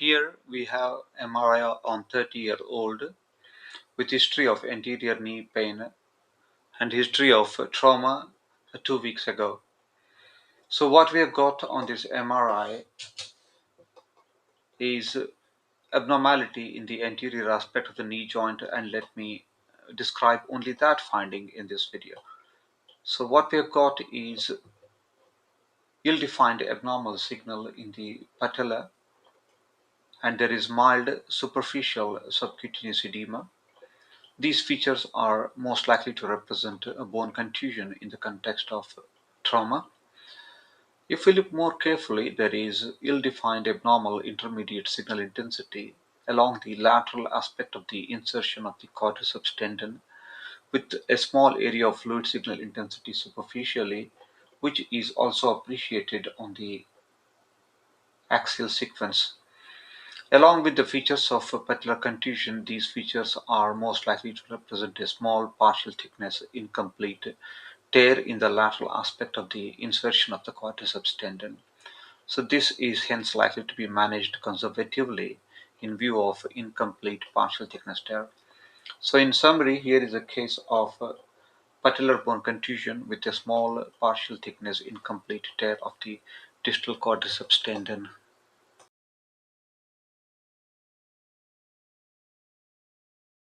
Here we have MRI on 30-year-old with history of anterior knee pain and history of trauma 2 weeks ago. So what we have got on this MRI is abnormality in the anterior aspect of the knee joint, and let me describe only that finding in this video. So what we have got is ill-defined abnormal signal in the patella, and there is mild superficial subcutaneous edema. These features are most likely to represent a bone contusion in the context of trauma. If we look more carefully, there is ill-defined abnormal intermediate signal intensity along the lateral aspect of the insertion of the quadriceps tendon, with a small area of fluid signal intensity superficially, which is also appreciated on the axial sequence. Along with the features of patellar contusion, these features are most likely to represent a small partial thickness incomplete tear in the lateral aspect of the insertion of the quadriceps tendon. So this is hence likely to be managed conservatively in view of incomplete partial thickness tear. So in summary, here is a case of patellar bone contusion with a small partial thickness incomplete tear of the distal quadriceps tendon.